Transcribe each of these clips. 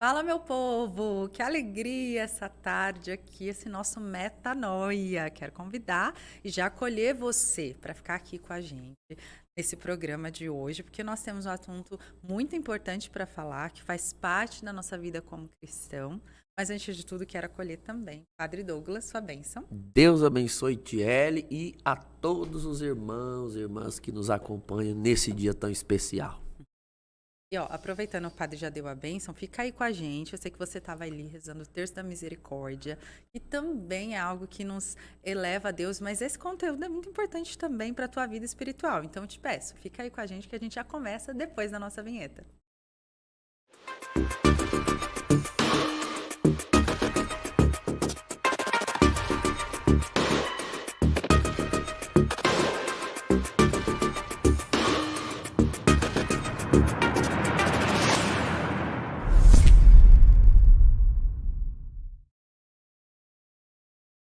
Fala, meu povo! Que alegria essa tarde aqui, esse nosso Metanoia. Quero convidar e já acolher você para ficar aqui com a gente nesse programa de hoje, porque nós temos um assunto muito importante para falar, que faz parte da nossa vida como cristão. Mas antes de tudo, quero acolher também Padre Douglas, sua bênção. Deus abençoe Tiele e a todos os irmãos e irmãs que nos acompanham nesse dia tão especial. E ó, aproveitando o padre já deu a bênção, fica aí com a gente. Eu sei que você estava ali rezando o Terço da Misericórdia, e também é algo que nos eleva a Deus, mas esse conteúdo é muito importante também para a tua vida espiritual. Então eu te peço, fica aí com a gente que a gente já começa depois da nossa vinheta.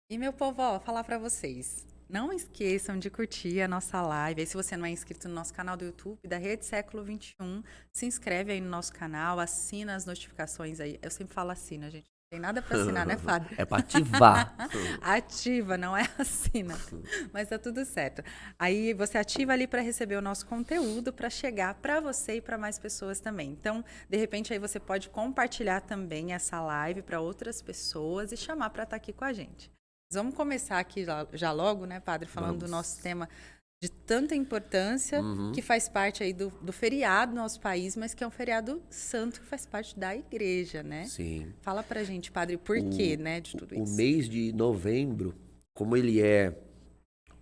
E meu povo, ó, falar para vocês. Não esqueçam de curtir a nossa live. Aí, se você não é inscrito no nosso canal do YouTube, da Rede Século XXI, se inscreve aí no nosso canal, assina as notificações aí. Eu sempre falo assina, gente. Não tem nada para assinar, né, Padre? É para ativar. Ativa, não é assina. Mas tá tudo certo. Aí você ativa ali para receber o nosso conteúdo, para chegar para você e para mais pessoas também. Então, de repente, aí você pode compartilhar também essa live para outras pessoas e chamar para estar aqui com a gente. Vamos começar aqui já logo, né, Padre, falando do nosso tema de tanta importância, que faz parte aí do feriado no nosso país, mas que é um feriado santo que faz parte da igreja, né? Sim. Fala pra gente, Padre, por quê, né, de tudo O isso? mês de novembro, como ele é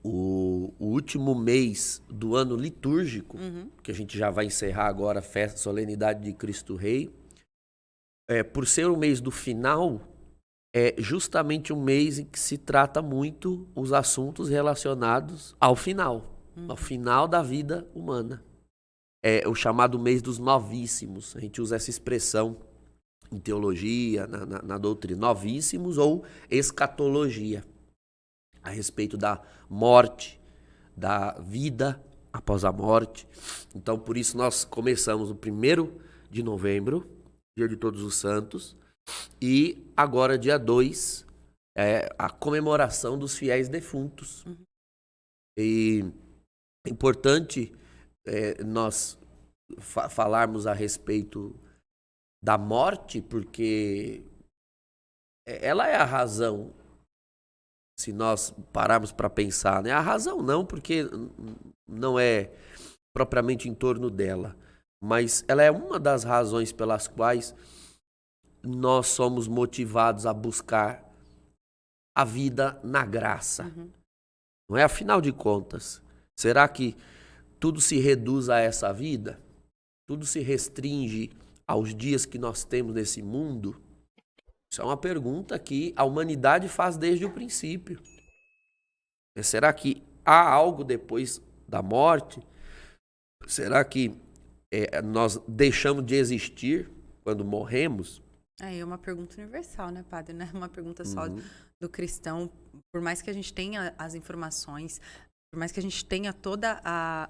o último mês do ano litúrgico, que a gente já vai encerrar agora a festa, solenidade de Cristo Rei, por ser o mês do final, é justamente um mês em que se trata muito os assuntos relacionados ao final da vida humana. É o chamado mês dos novíssimos. A gente usa essa expressão em teologia, na doutrina, novíssimos ou escatologia, a respeito da morte, da vida após a morte. Então, por isso, nós começamos no 1º de novembro, dia de Todos os Santos, e agora, dia 2, é a comemoração dos fiéis defuntos. E é importante nós falarmos a respeito da morte, porque ela é a razão, se nós pararmos para pensar, né? A razão não, porque não é propriamente em torno dela, mas ela é uma das razões pelas quais nós somos motivados a buscar a vida na graça. Não é? Afinal de contas, será que tudo se reduz a essa vida? Tudo se restringe aos dias que nós temos nesse mundo? Isso é uma pergunta que a humanidade faz desde o princípio. Será que há algo depois da morte? Será que nós deixamos de existir quando morremos? É uma pergunta universal, né, Padre? Não é uma pergunta só do cristão. Por mais que a gente tenha as informações, por mais que a gente tenha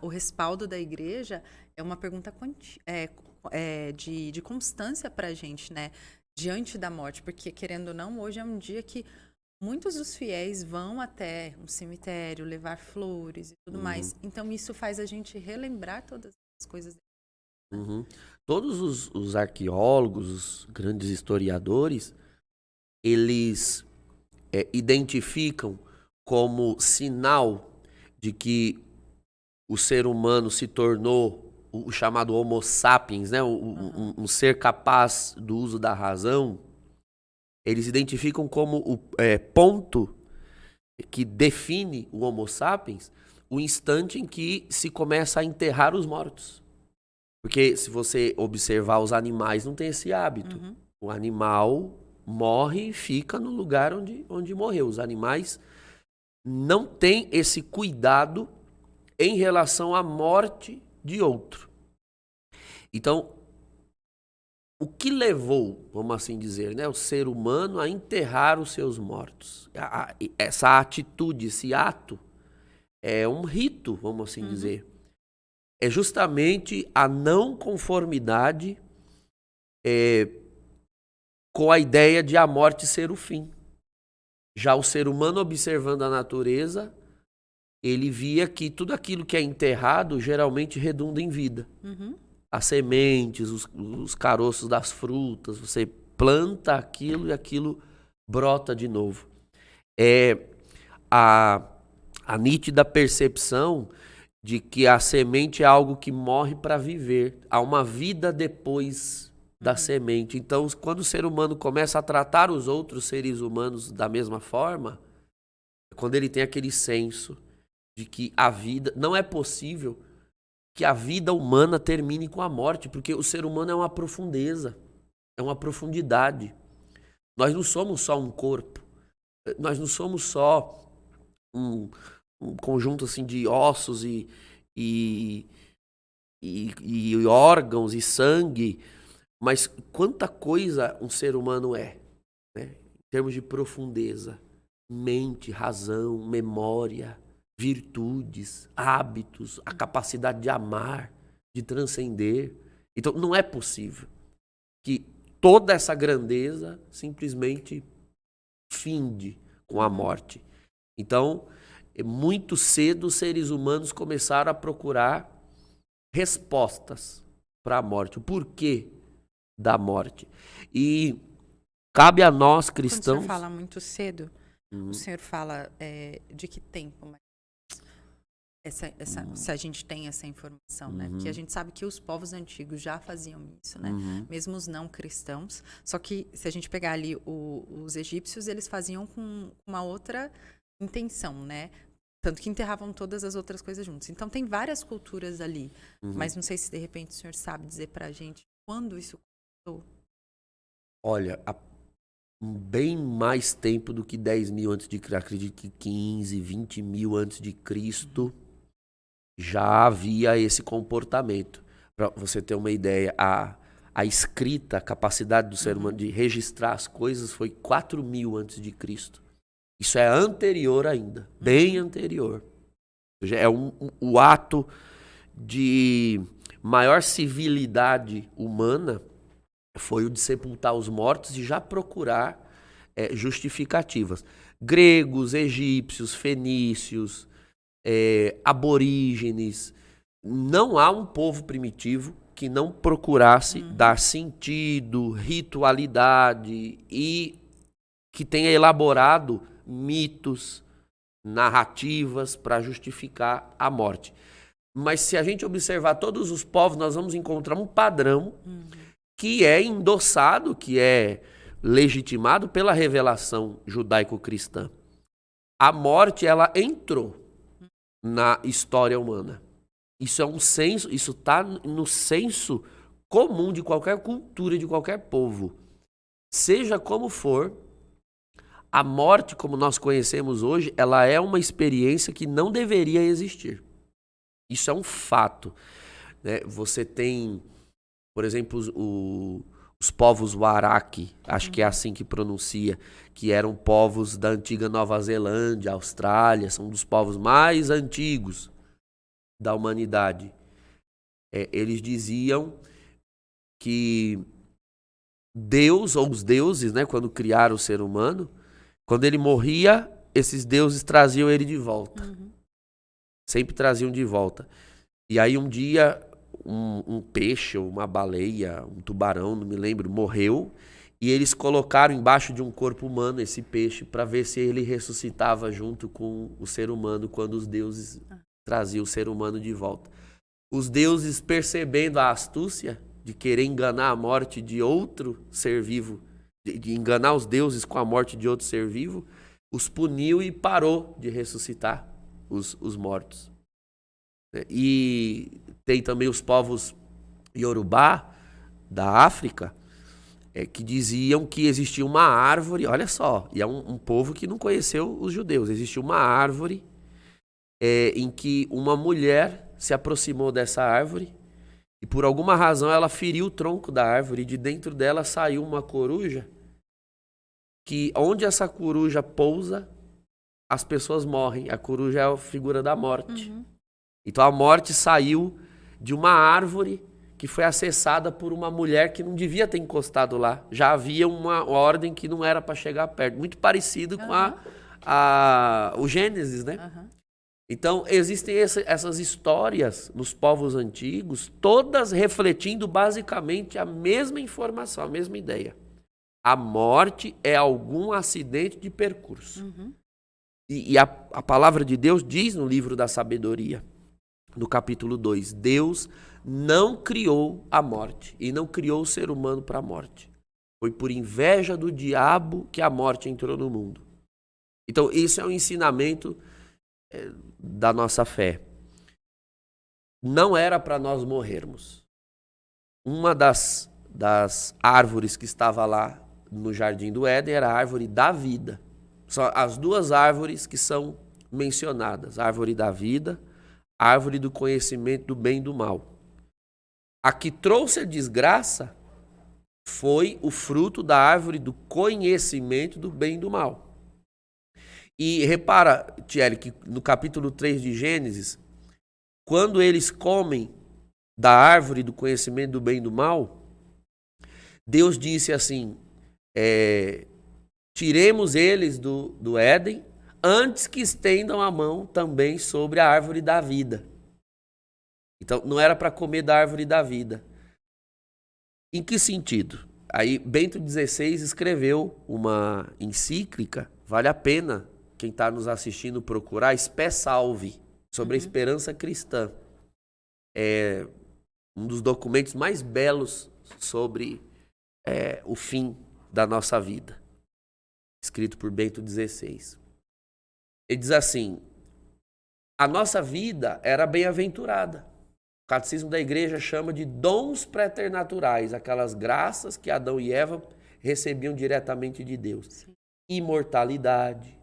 o respaldo da igreja, é uma pergunta de constância para a gente, né? Diante da morte. Porque, querendo ou não, hoje é um dia que muitos dos fiéis vão até um cemitério levar flores e tudo mais. Então, isso faz a gente relembrar todas as coisas. Todos os arqueólogos, os grandes historiadores, eles identificam como sinal de que o ser humano se tornou o chamado Homo sapiens, né? Um ser capaz do uso da razão. Eles identificam como o ponto que define o Homo sapiens o instante em que se começa a enterrar os mortos. Porque se você observar os animais, não tem esse hábito. O animal morre e fica no lugar onde morreu. Os animais não têm esse cuidado em relação à morte de outro. Então, o que levou, vamos assim dizer, né, o ser humano a enterrar os seus mortos? Essa atitude, esse ato, é um rito, vamos assim dizer. É justamente a não conformidade com a ideia de a morte ser o fim. Já o ser humano, observando a natureza, ele via que tudo aquilo que é enterrado geralmente redunda em vida. As sementes, os caroços das frutas, você planta aquilo e aquilo brota de novo. É a nítida percepção de que a semente é algo que morre para viver. Há uma vida depois da semente. Então, quando o ser humano começa a tratar os outros seres humanos da mesma forma, quando ele tem aquele senso de que a vida... Não é possível que a vida humana termine com a morte, porque o ser humano é uma profundeza, é uma profundidade. Nós não somos só um corpo, nós não somos só um conjunto assim de ossos e órgãos e sangue, mas quanta coisa um ser humano é, né? Em termos de profundeza, mente, razão, memória, virtudes, hábitos, a capacidade de amar, de transcender. Então não é possível que toda essa grandeza simplesmente finde com a morte. Então, muito cedo os seres humanos começaram a procurar respostas para a morte, o porquê da morte. E cabe a nós, cristãos... Quando o senhor fala muito cedo, o senhor fala de que tempo? Se a gente tem essa informação, né? Porque a gente sabe que os povos antigos já faziam isso, né? Mesmo os não cristãos. Só que se a gente pegar ali os egípcios, eles faziam com uma outra intenção, né? Tanto que enterravam todas as outras coisas juntos. Então tem várias culturas ali. Mas não sei se de repente o senhor sabe dizer pra gente quando isso começou. Olha, há bem mais tempo do que 10 mil antes de Cristo. Acredito que 15, 20 mil antes de Cristo já havia esse comportamento. Para você ter uma ideia, a escrita, a capacidade do ser humano de registrar as coisas foi 4 mil antes de Cristo. Isso é anterior ainda, bem anterior. Ou seja, é o ato de maior civilidade humana foi o de sepultar os mortos e já procurar justificativas. Gregos, egípcios, fenícios, aborígenes. Não há um povo primitivo que não procurasse dar sentido, ritualidade e que tenha elaborado mitos, narrativas para justificar a morte. Mas se a gente observar todos os povos, nós vamos encontrar um padrão que é endossado, que é legitimado pela revelação judaico-cristã. A morte, ela entrou na história humana. Isso é um senso, isso está no senso comum de qualquer cultura, de qualquer povo. Seja como for, a morte, como nós conhecemos hoje, ela é uma experiência que não deveria existir. Isso é um fato, né? Você tem, por exemplo, os povos Waraki, acho que é assim que pronuncia, que eram povos da antiga Nova Zelândia, Austrália, são um dos povos mais antigos da humanidade. Eles diziam que Deus, ou os deuses, né, quando criaram o ser humano, quando ele morria, esses deuses traziam ele de volta. Sempre traziam de volta. E aí um dia um peixe, ou uma baleia, um tubarão, não me lembro, morreu. E eles colocaram embaixo de um corpo humano esse peixe para ver se ele ressuscitava junto com o ser humano quando os deuses traziam o ser humano de volta. Os deuses, percebendo a astúcia de querer enganar a morte de outro ser vivo, de enganar os deuses com a morte de outro ser vivo, os puniu e parou de ressuscitar os mortos. E tem também os povos Yorubá, da África, que diziam que existia uma árvore, olha só, e é um povo que não conheceu os judeus, existia uma árvore em que uma mulher se aproximou dessa árvore e por alguma razão ela feriu o tronco da árvore e de dentro dela saiu uma coruja que onde essa coruja pousa, as pessoas morrem. A coruja é a figura da morte. Então a morte saiu de uma árvore que foi acessada por uma mulher que não devia ter encostado lá. Já havia uma ordem que não era para chegar perto. Muito parecido com o Gênesis, né? Então, existem essas histórias nos povos antigos, todas refletindo basicamente a mesma informação, a mesma ideia. A morte é algum acidente de percurso. E a palavra de Deus diz no livro da sabedoria, no capítulo 2, Deus não criou a morte e não criou o ser humano para a morte. Foi por inveja do diabo que a morte entrou no mundo. Então, isso é um ensinamento da nossa fé. Não era para nós morrermos. Uma das árvores que estava lá no Jardim do Éden era a árvore da vida. São as duas árvores que são mencionadas. A árvore da vida, a árvore do conhecimento do bem e do mal. A que trouxe a desgraça foi o fruto da árvore do conhecimento do bem e do mal. E repara, Thierry, que no capítulo 3 de Gênesis, quando eles comem da árvore do conhecimento do bem e do mal, Deus disse assim, tiremos eles do Éden, antes que estendam a mão também sobre a árvore da vida. Então, não era para comer da árvore da vida. Em que sentido? Aí, Bento XVI escreveu uma encíclica, vale a pena quem está nos assistindo procurar, Spes Salvi, sobre a esperança cristã. É um dos documentos mais belos sobre o fim da nossa vida, escrito por Bento XVI. Ele diz assim, a nossa vida era bem-aventurada. O catecismo da igreja chama de dons preternaturais, aquelas graças que Adão e Eva recebiam diretamente de Deus. Sim. Imortalidade,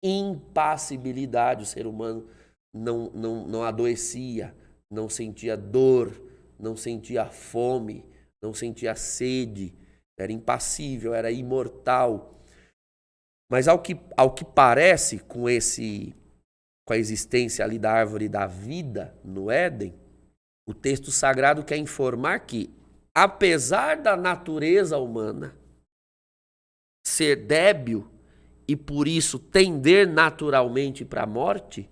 impassibilidade, o ser humano não adoecia, não sentia dor, não sentia fome, não sentia sede, era impassível, era imortal. Mas ao que parece, com a existência ali da árvore da vida no Éden, o texto sagrado quer informar que, apesar da natureza humana ser débil e por isso tender naturalmente para a morte,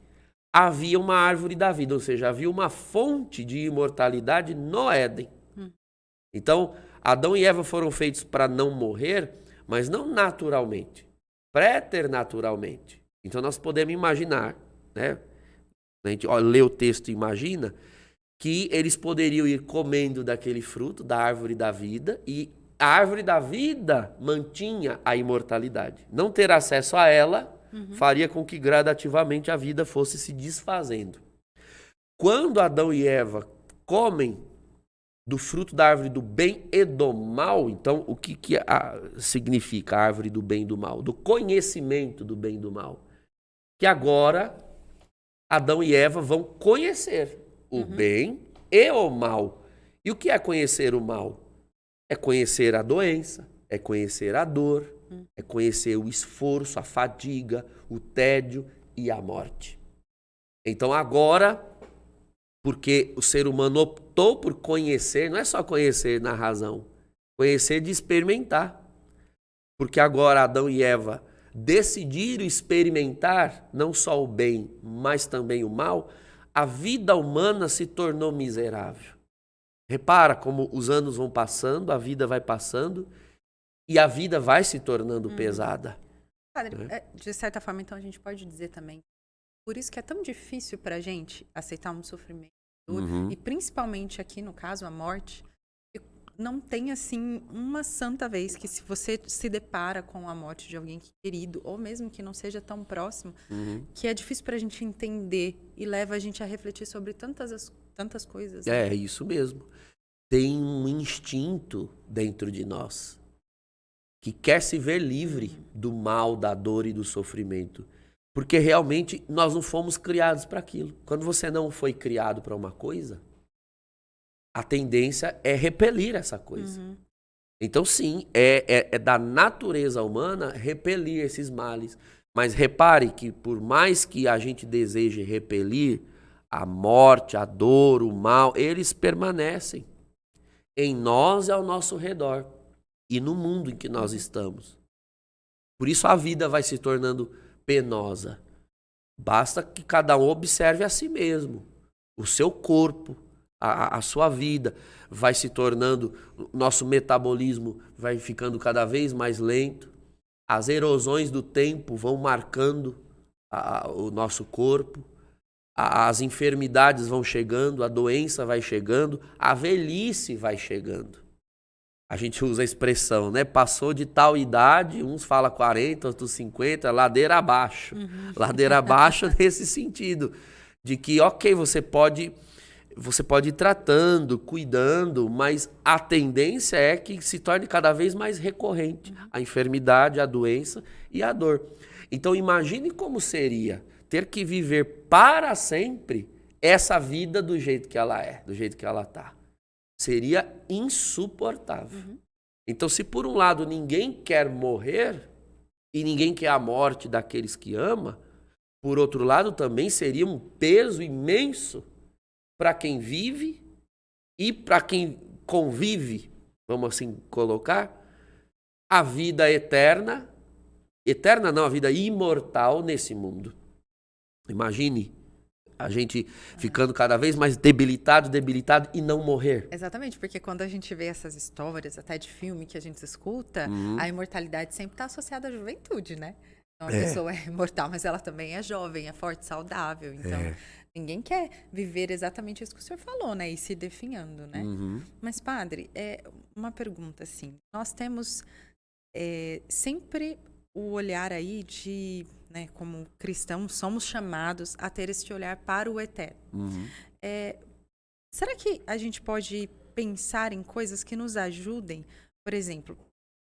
havia uma árvore da vida, ou seja, havia uma fonte de imortalidade no Éden. Então, Adão e Eva foram feitos para não morrer, mas não naturalmente, preternaturalmente. Então, nós podemos imaginar, né? A gente lê o texto e imagina que eles poderiam ir comendo daquele fruto, da árvore da vida, e a árvore da vida mantinha a imortalidade. Não ter acesso a ela faria com que gradativamente a vida fosse se desfazendo. Quando Adão e Eva comem do fruto da árvore do bem e do mal, então o que significa a árvore do bem e do mal? Do conhecimento do bem e do mal. Que agora Adão e Eva vão conhecer o bem e o mal. E o que é conhecer o mal? É conhecer a doença, é conhecer a dor, é conhecer o esforço, a fadiga, o tédio e a morte. Então agora, porque o ser humano optou por conhecer, não é só conhecer na razão, conhecer de experimentar. Porque agora Adão e Eva decidiram experimentar não só o bem, mas também o mal, a vida humana se tornou miserável. Repara como os anos vão passando, a vida vai passando e a vida vai se tornando pesada. Padre, de certa forma, então, a gente pode dizer também, por isso que é tão difícil para a gente aceitar um sofrimento, e principalmente aqui, no caso, a morte, não tem, assim, uma santa vez que se você se depara com a morte de alguém querido, ou mesmo que não seja tão próximo, que é difícil para a gente entender e leva a gente a refletir sobre tantas coisas. É isso mesmo. Tem um instinto dentro de nós que quer se ver livre do mal, da dor e do sofrimento. Porque realmente nós não fomos criados para aquilo. Quando você não foi criado para uma coisa, a tendência é repelir essa coisa. Então, sim, é da natureza humana repelir esses males. Mas repare que por mais que a gente deseje repelir a morte, a dor, o mal, eles permanecem. em nós e ao nosso redor e no mundo em que nós estamos. Por isso a vida vai se tornando penosa. Basta que cada um observe a si mesmo, o seu corpo, a sua vida vai se tornando, nosso metabolismo vai ficando cada vez mais lento, as erosões do tempo vão marcando o nosso corpo, as enfermidades vão chegando, a doença vai chegando, a velhice vai chegando. A gente usa a expressão, né? Passou de tal idade, uns falam 40, outros 50, ladeira abaixo. Ladeira abaixo nesse sentido, de que, ok, você pode ir tratando, cuidando, mas a tendência é que se torne cada vez mais recorrente a enfermidade, a doença e a dor. Então imagine como seria ter que viver para sempre essa vida do jeito que ela é, do jeito que ela está. Seria insuportável. Então, se por um lado ninguém quer morrer e ninguém quer a morte daqueles que ama, por outro lado também seria um peso imenso para quem vive e para quem convive, vamos assim colocar, a vida eterna não, a vida imortal nesse mundo. Imagine a gente ficando cada vez mais debilitado e não morrer. Exatamente, porque quando a gente vê essas histórias, até de filme que a gente escuta, a imortalidade sempre está associada à juventude, né? Então a pessoa é imortal, mas ela também é jovem, é forte, saudável. Então ninguém quer viver exatamente isso que o senhor falou, né? E se definhando, né? Mas, padre, uma pergunta assim. Nós temos sempre o olhar aí de... Né, como cristãos, somos chamados a ter esse olhar para o eterno. Será que a gente pode pensar em coisas que nos ajudem? Por exemplo,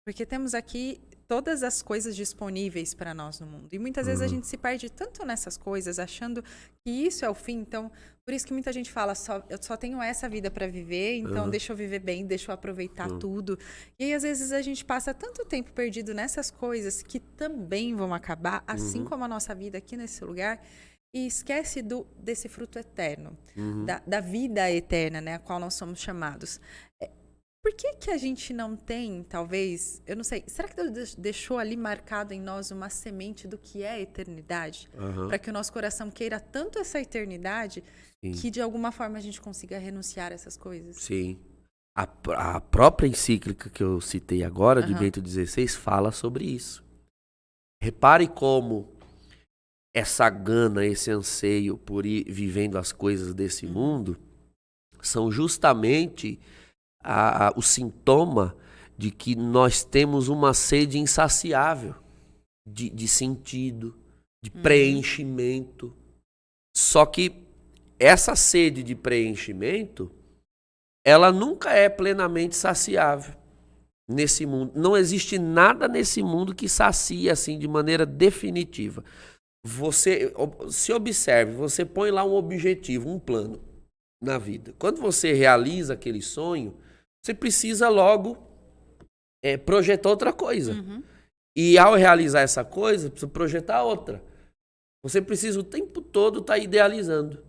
porque temos aqui todas as coisas disponíveis para nós no mundo. E muitas vezes a gente se perde tanto nessas coisas, achando que isso é o fim. Então, por isso que muita gente fala, eu só tenho essa vida para viver, então deixa eu viver bem, deixa eu aproveitar tudo. E aí, às vezes, a gente passa tanto tempo perdido nessas coisas que também vão acabar, assim como a nossa vida aqui nesse lugar, e esquece desse fruto eterno, da vida eterna, né, a qual nós somos chamados. Por que a gente não tem, talvez, eu não sei, será que Deus deixou ali marcado em nós uma semente do que é a eternidade? Para que o nosso coração queira tanto essa eternidade que de alguma forma a gente consiga renunciar a essas coisas? Sim. A própria encíclica que eu citei agora, de Bento XVI, fala sobre isso. Repare como essa gana, esse anseio por ir vivendo as coisas desse mundo são justamente o sintoma de que nós temos uma sede insaciável de sentido, de preenchimento. Só que essa sede de preenchimento, ela nunca é plenamente saciável nesse mundo. Não existe nada nesse mundo que sacie assim de maneira definitiva. Você se observe, você põe lá um objetivo, um plano na vida. Quando você realiza aquele sonho, você precisa logo projetar outra coisa. E ao realizar essa coisa, precisa projetar outra. Você precisa o tempo todo estar idealizando.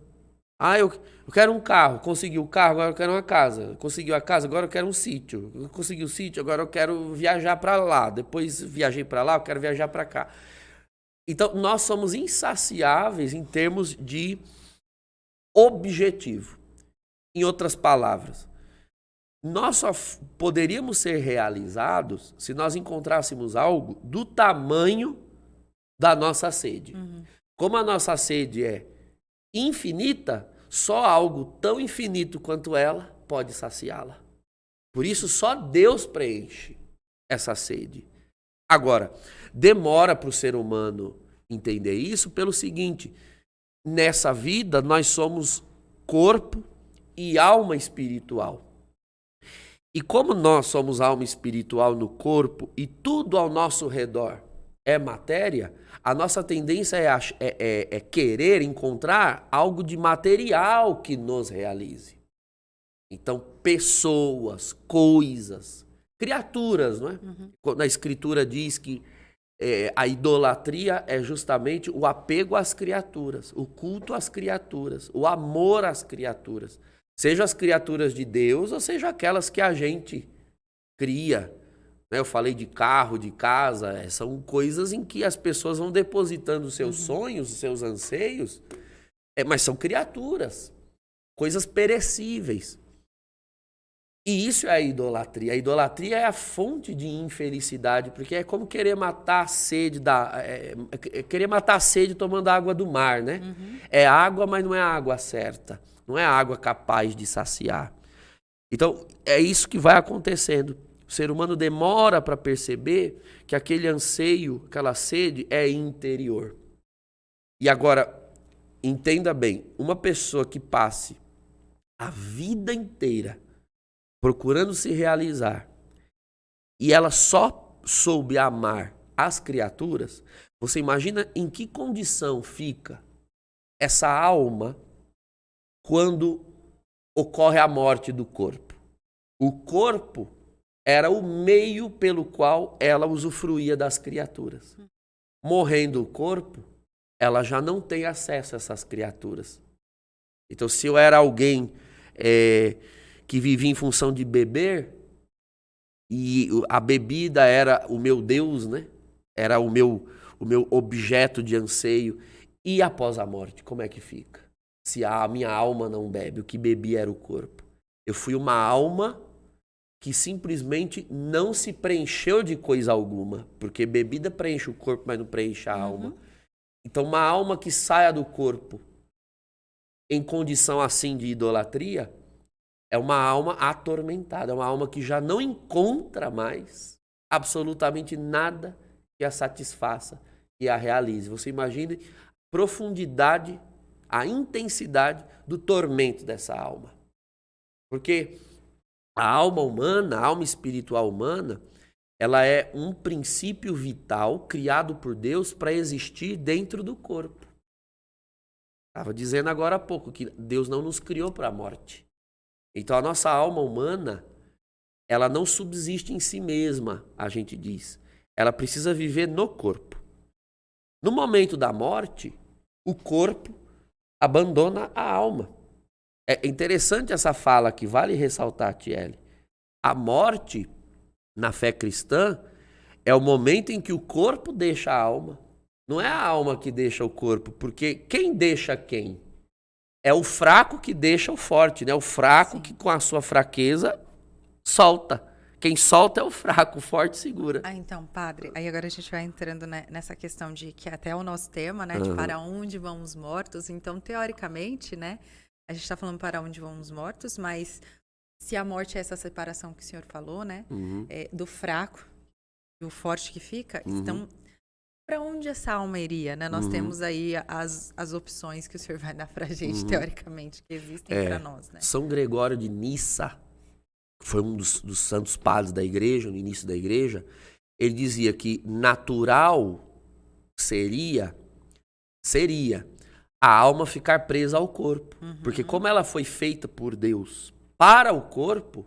Eu quero um carro, consegui o carro, agora eu quero uma casa. Conseguiu a casa, agora eu quero um sítio. Consegui o sítio, agora eu quero viajar para lá. Depois viajei para lá, eu quero viajar para cá. Então, nós somos insaciáveis em termos de objetivo. Em outras palavras, nós só poderíamos ser realizados se nós encontrássemos algo do tamanho da nossa sede. Como a nossa sede é infinita, só algo tão infinito quanto ela pode saciá-la. Por isso, só Deus preenche essa sede. Agora, demora para o ser humano entender isso pelo seguinte: nessa vida nós somos corpo e alma espiritual. E como nós somos alma espiritual no corpo e tudo ao nosso redor é matéria, a nossa tendência é querer encontrar algo de material que nos realize. Então, pessoas, coisas, criaturas, não é? Quando a Escritura diz que a idolatria é justamente o apego às criaturas, o culto às criaturas, o amor às criaturas. Seja as criaturas de Deus, ou seja aquelas que a gente cria. Eu falei de carro, de casa, são coisas em que as pessoas vão depositando os seus sonhos, os seus anseios, mas são criaturas, coisas perecíveis. E isso é a idolatria. A idolatria é a fonte de infelicidade, porque é como querer matar a sede, querer matar a sede tomando água do mar, né? É água, mas não é a água certa. Não é a água capaz de saciar. Então, é isso que vai acontecendo. O ser humano demora para perceber que aquele anseio, aquela sede é interior. E agora, entenda bem, uma pessoa que passe a vida inteira procurando se realizar e ela só soube amar as criaturas, você imagina em que condição fica essa alma quando ocorre a morte do corpo? O corpo era o meio pelo qual ela usufruía das criaturas. Morrendo o corpo, ela já não tem acesso a essas criaturas. Então, se eu era alguém que vivia em função de beber, e a bebida era o meu Deus, né? Era o meu objeto de anseio, e após a morte, como é que fica? Se a minha alma não bebe, o que bebia era o corpo. Eu fui uma alma que simplesmente não se preencheu de coisa alguma, porque bebida preenche o corpo, mas não preenche a alma. Então, uma alma que saia do corpo em condição assim de idolatria é uma alma atormentada, é uma alma que já não encontra mais absolutamente nada que a satisfaça e a realize. Você imagine a profundidade, a intensidade do tormento dessa alma. Porque a alma humana, a alma espiritual humana, ela é um princípio vital criado por Deus para existir dentro do corpo. Estava dizendo agora há pouco que Deus não nos criou para a morte. Então a nossa alma humana, ela não subsiste em si mesma, a gente diz. Ela precisa viver no corpo. No momento da morte, o corpo abandona a alma. É interessante essa fala que vale ressaltar, Tiele. A morte, na fé cristã, é o momento em que o corpo deixa a alma. Não é a alma que deixa o corpo, porque quem deixa quem? É o fraco que deixa o forte, né? O fraco que com a sua fraqueza solta. Quem solta é o fraco, o forte segura. Então, padre, aí agora a gente vai entrando nessa questão de que até é o nosso tema, né? De para onde vão os mortos. Então, teoricamente, né? A gente está falando para onde vão os mortos, mas se a morte é essa separação que o senhor falou, né? Do fraco e o forte que fica, então, para onde essa alma iria, né? Nós temos aí as opções que o senhor vai dar para a gente, teoricamente, que existem para nós, né? São Gregório de Nissa, que foi um dos santos padres da igreja, no início da igreja, ele dizia que natural seria a alma ficar presa ao corpo. Porque como ela foi feita por Deus para o corpo,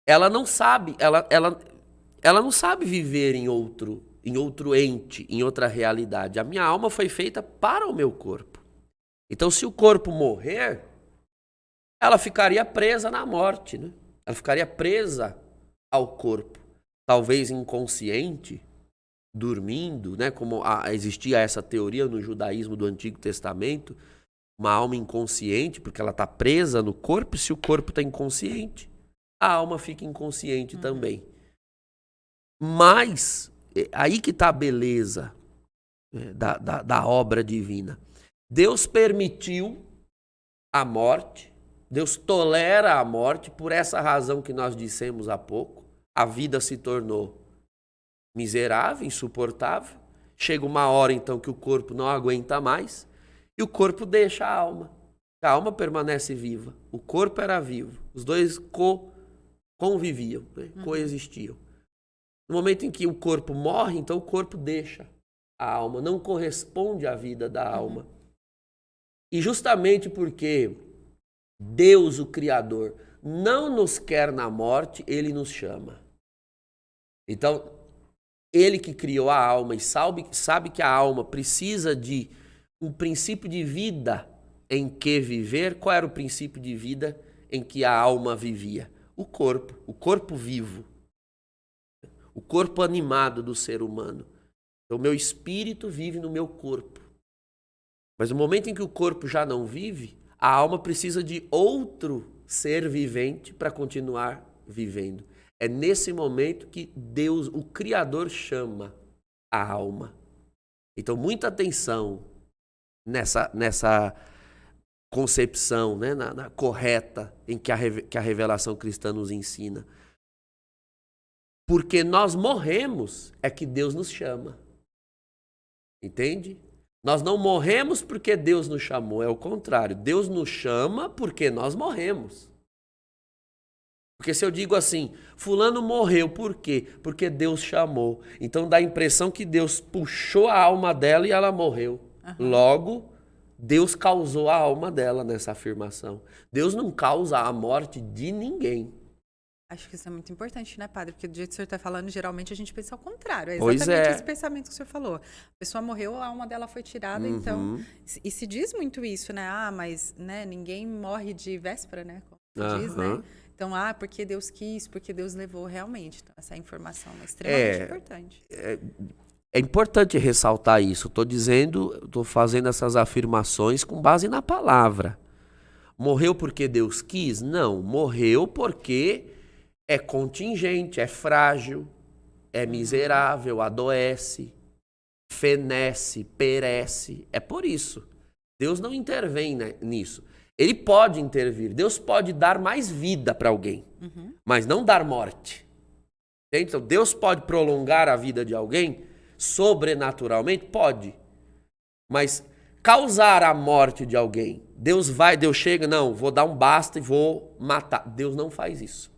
ela não sabe, ela não sabe viver em outro ente, em outra realidade. A minha alma foi feita para o meu corpo. Então, se o corpo morrer, ela ficaria presa na morte, né? Ela ficaria presa ao corpo. Talvez inconsciente, dormindo, né? Como existia essa teoria no judaísmo do Antigo Testamento, uma alma inconsciente, porque ela está presa no corpo, e se o corpo está inconsciente, a alma fica inconsciente também. Mas, aí que está a beleza da obra divina. Deus permitiu a morte, Deus tolera a morte, por essa razão que nós dissemos há pouco, a vida se tornou miserável, insuportável. Chega uma hora, então, que o corpo não aguenta mais e o corpo deixa a alma. A alma permanece viva. O corpo era vivo. Os dois conviviam, né? Coexistiam. No momento em que o corpo morre, então o corpo deixa a alma. Não corresponde à vida da alma. E justamente porque Deus, o Criador, não nos quer na morte, Ele nos chama. Então, Ele que criou a alma e sabe que a alma precisa de um princípio de vida em que viver, qual era o princípio de vida em que a alma vivia? O corpo vivo, o corpo animado do ser humano. Então, o meu espírito vive no meu corpo. Mas no momento em que o corpo já não vive, a alma precisa de outro ser vivente para continuar vivendo. É nesse momento que Deus, o Criador, chama a alma. Então, muita atenção nessa concepção, né, na correta em que a revelação cristã nos ensina. Porque nós morremos é que Deus nos chama. Entende? Nós não morremos porque Deus nos chamou, é o contrário. Deus nos chama porque nós morremos. Porque se eu digo assim, fulano morreu, por quê? Porque Deus chamou. Então dá a impressão que Deus puxou a alma dela e ela morreu. Logo, Deus causou a alma dela nessa afirmação. Deus não causa a morte de ninguém. Acho que isso é muito importante, né, padre? Porque do jeito que o senhor está falando, geralmente a gente pensa ao contrário. É Pois exatamente é. esse pensamento que o senhor falou. A pessoa morreu, a alma dela foi tirada, então... E se diz muito isso, né? Ah, mas né, ninguém morre de véspera, né? Como se diz, né? Então, porque Deus quis, porque Deus levou realmente. Então, essa informação é extremamente importante. É importante ressaltar isso. Estou fazendo essas afirmações com base na palavra. Morreu porque Deus quis? Não. Morreu porque é contingente, é frágil, é miserável, adoece, fenece, perece. É por isso. Deus não intervém nisso. Ele pode intervir. Deus pode dar mais vida para alguém, mas não dar morte. Então, Deus pode prolongar a vida de alguém sobrenaturalmente? Pode. Mas causar a morte de alguém, Deus chega, não, vou dar um basta e vou matar. Deus não faz isso.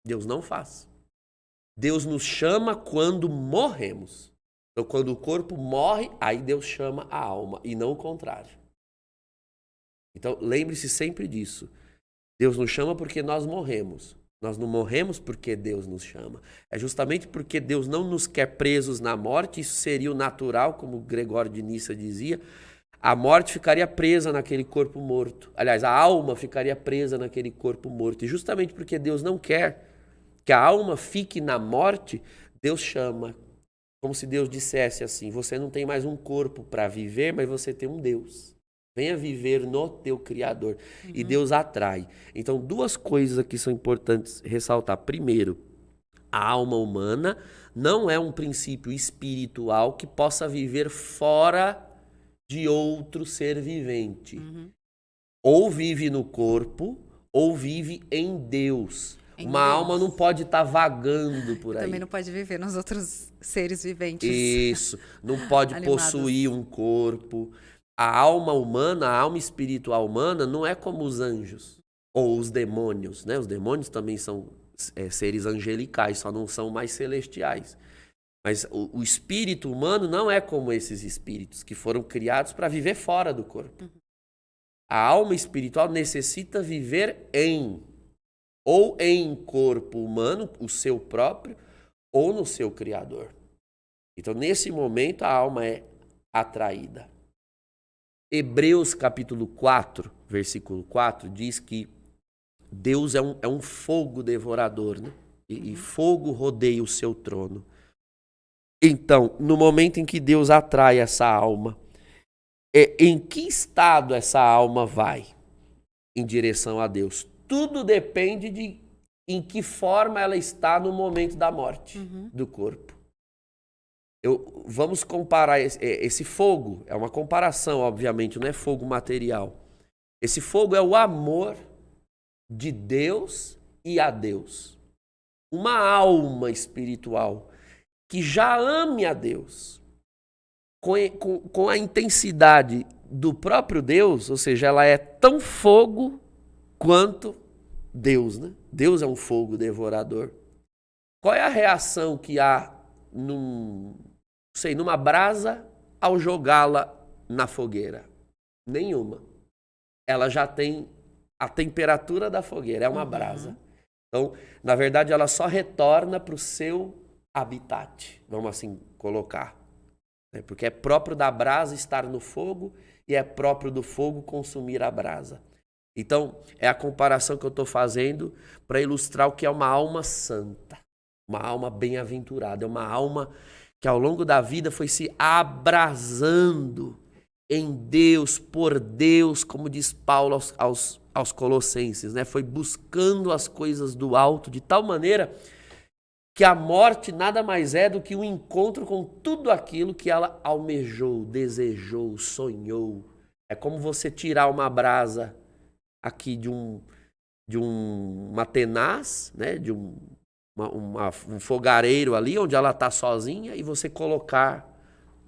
Deus não faz. Deus nos chama quando morremos. Então, quando o corpo morre, aí Deus chama a alma, e não o contrário. Então, lembre-se sempre disso. Deus nos chama porque nós morremos. Nós não morremos porque Deus nos chama. É justamente porque Deus não nos quer presos na morte. Isso seria o natural, como Gregório de Nissa dizia. A morte ficaria presa naquele corpo morto. Aliás, a alma ficaria presa naquele corpo morto. E justamente porque Deus não quer que a alma fique na morte, Deus chama. Como se Deus dissesse assim, você não tem mais um corpo para viver, mas você tem um Deus. Venha viver no teu Criador. E Deus atrai. Então, duas coisas aqui são importantes ressaltar. Primeiro, a alma humana não é um princípio espiritual que possa viver fora de outro ser vivente. Ou vive no corpo, ou vive em Deus. Uma alma não pode estar vagando por aí. Também não pode viver nos outros seres viventes. Isso. Não pode possuir um corpo. A alma humana, a alma espiritual humana não é como os anjos ou os demônios, né? Os demônios também são seres angelicais, só não são mais celestiais. Mas o espírito humano não é como esses espíritos que foram criados para viver fora do corpo. A alma espiritual necessita viver ou em corpo humano, o seu próprio, ou no seu Criador. Então, nesse momento, a alma é atraída. Hebreus capítulo 4, versículo 4, diz que Deus é um fogo devorador, né? E fogo rodeia o seu trono. Então, no momento em que Deus atrai essa alma, em que estado essa alma vai em direção a Deus? Tudo depende de em que forma ela está no momento da morte do corpo. Vamos comparar esse fogo, é uma comparação, obviamente, não é fogo material. Esse fogo é o amor de Deus e a Deus. Uma alma espiritual que já ame a Deus com a intensidade do próprio Deus, ou seja, ela é tão fogo quanto Deus, né? Deus é um fogo devorador. Qual é a reação que há numa brasa ao jogá-la na fogueira? Nenhuma. Ela já tem a temperatura da fogueira, é uma brasa. Então, na verdade, ela só retorna para o seu habitat, vamos assim colocar. Porque é próprio da brasa estar no fogo e é próprio do fogo consumir a brasa. Então, é a comparação que eu estou fazendo para ilustrar o que é uma alma santa, uma alma bem-aventurada, é uma alma que ao longo da vida foi se abrasando em Deus, por Deus, como diz Paulo aos Colossenses, né? Foi buscando as coisas do alto de tal maneira que a morte nada mais é do que um encontro com tudo aquilo que ela almejou, desejou, sonhou. É como você tirar uma brasa aqui de uma tenaz, né? De um fogareiro ali, onde ela está sozinha, e você colocar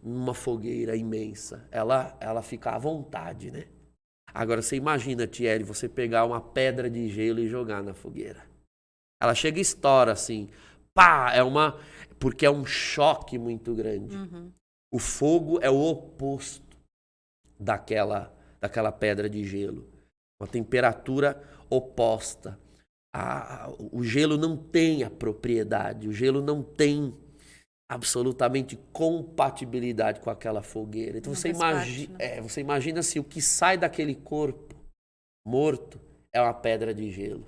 numa fogueira imensa. Ela fica à vontade, né? Agora, você imagina, Thierry, você pegar uma pedra de gelo e jogar na fogueira. Ela chega e estoura assim. Pá! Porque é um choque muito grande. Uhum. O fogo é o oposto daquela pedra de gelo. Uma temperatura oposta. O gelo não tem a propriedade, o gelo não tem absolutamente compatibilidade com aquela fogueira. Então você imagina se o que sai daquele corpo morto é uma pedra de gelo.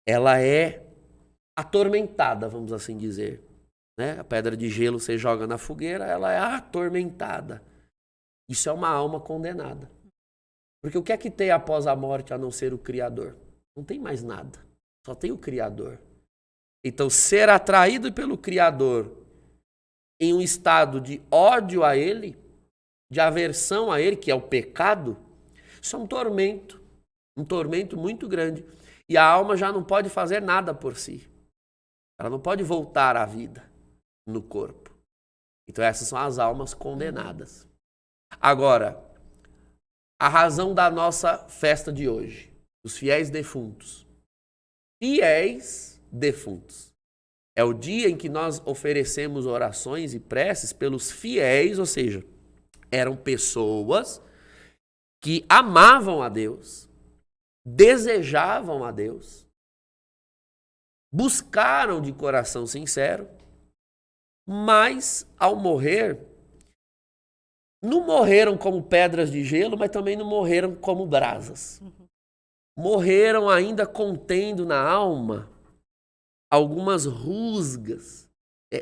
Ela é atormentada, vamos assim dizer. Né? A pedra de gelo você joga na fogueira, ela é atormentada. Isso é uma alma condenada. Porque o que é que tem após a morte a não ser o Criador? Não tem mais nada. Só tem o Criador. Então, ser atraído pelo Criador em um estado de ódio a Ele, de aversão a Ele, que é o pecado, isso é um tormento muito grande. E a alma já não pode fazer nada por si. Ela não pode voltar à vida no corpo. Então, essas são as almas condenadas. Agora, a razão da nossa festa de hoje, os fiéis defuntos. Fiéis defuntos. É o dia em que nós oferecemos orações e preces pelos fiéis, ou seja, eram pessoas que amavam a Deus, desejavam a Deus, buscaram de coração sincero, mas ao morrer, não morreram como pedras de gelo, mas também não morreram como brasas. Morreram ainda contendo na alma algumas rusgas,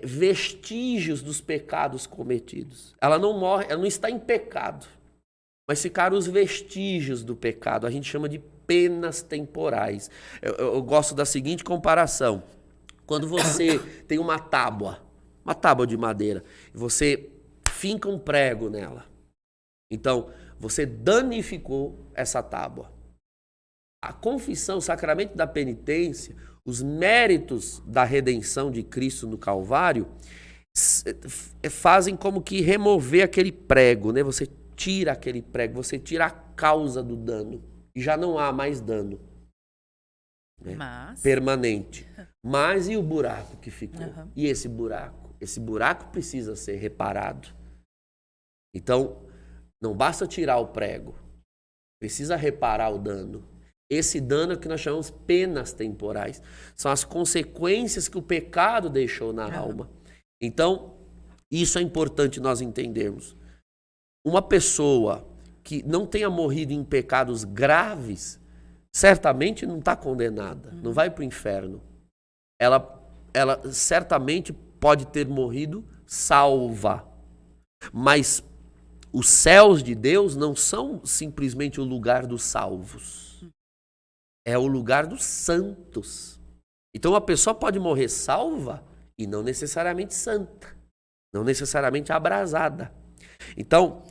vestígios dos pecados cometidos. Ela não morre, ela não está em pecado, mas ficaram os vestígios do pecado. A gente chama de penas temporais. Eu gosto da seguinte comparação. Quando você tem uma tábua de madeira, e você finca um prego nela. Então, você danificou essa tábua. A confissão, o sacramento da penitência, os méritos da redenção de Cristo no Calvário, fazem como que remover aquele prego, né? Você tira aquele prego, você tira a causa do dano. E já não há mais dano, né? Permanente. Mas e o buraco que ficou? Uhum. E esse buraco? Esse buraco precisa ser reparado. Então, não basta tirar o prego. Precisa reparar o dano. Esse dano é o que nós chamamos penas temporais. São as consequências que o pecado deixou na alma. Então, isso é importante nós entendermos. Uma pessoa que não tenha morrido em pecados graves, certamente não está condenada, não vai para o inferno. Ela certamente pode ter morrido salva. Mas os céus de Deus não são simplesmente o lugar dos salvos. É o lugar dos santos. Então a pessoa pode morrer salva e não necessariamente santa, não necessariamente abrasada. Então,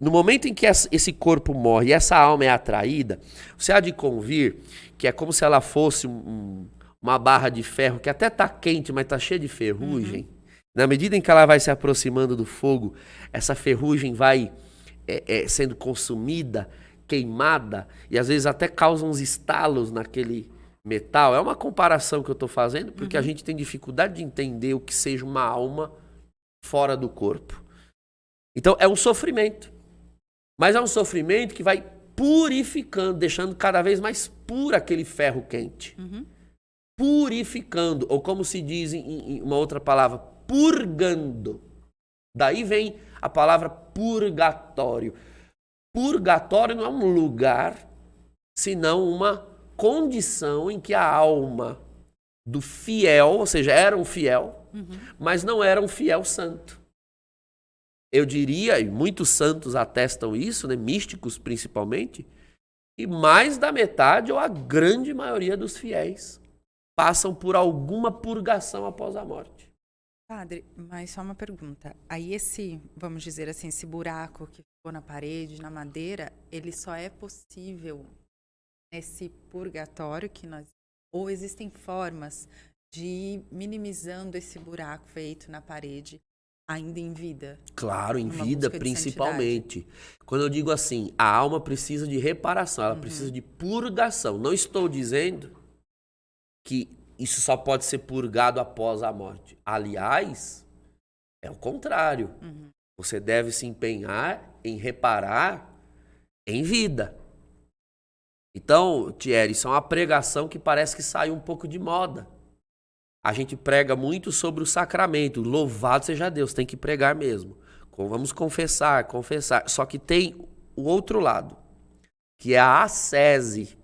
no momento em que esse corpo morre e essa alma é atraída, você há de convir que é como se ela fosse uma barra de ferro que até está quente, mas está cheia de ferrugem. Uhum. Na medida em que ela vai se aproximando do fogo, essa ferrugem vai sendo consumida, queimada, e às vezes até causa uns estalos naquele metal. É uma comparação que eu estou fazendo, porque a gente tem dificuldade de entender o que seja uma alma fora do corpo. Então é um sofrimento. Mas é um sofrimento que vai purificando, deixando cada vez mais puro aquele ferro quente. Uhum. Purificando, ou como se diz em uma outra palavra, purgando. Daí vem a palavra purgatório. purgatório não é um lugar, senão uma condição em que a alma do fiel, ou seja, era um fiel, mas não era um fiel santo. Eu diria, e muitos santos atestam isso, né, místicos principalmente, e mais da metade ou a grande maioria dos fiéis passam por alguma purgação após a morte. Padre, mas só uma pergunta. Aí vamos dizer assim, esse buraco que ficou na parede, na madeira, ele só é possível nesse purgatório ou existem formas de ir minimizando esse buraco feito na parede ainda em vida? Claro, em vida principalmente. Quando eu digo assim, a alma precisa de reparação, ela precisa de purgação. Não estou dizendo que isso só pode ser purgado após a morte. Aliás, é o contrário. Você deve se empenhar em reparar em vida. Então, Thierry, isso é uma pregação que parece que saiu um pouco de moda. A gente prega muito sobre o sacramento. Louvado seja Deus, tem que pregar mesmo. Vamos confessar. Só que tem o outro lado, que é a ascese.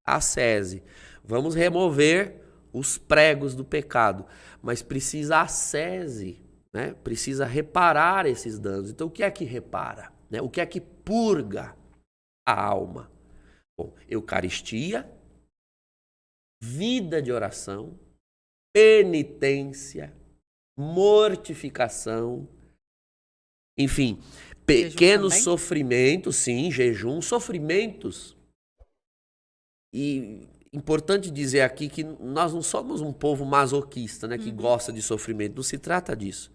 Ascese. Vamos remover os pregos do pecado. Mas precisa ascese, né? Precisa reparar esses danos. Então, o que é que repara? Né? O que é que purga a alma? Bom, Eucaristia, vida de oração, penitência, mortificação, enfim, pequenos sofrimentos, sim, jejum, sofrimentos. E importante dizer aqui que nós não somos um povo masoquista, né, que gosta de sofrimento, não se trata disso.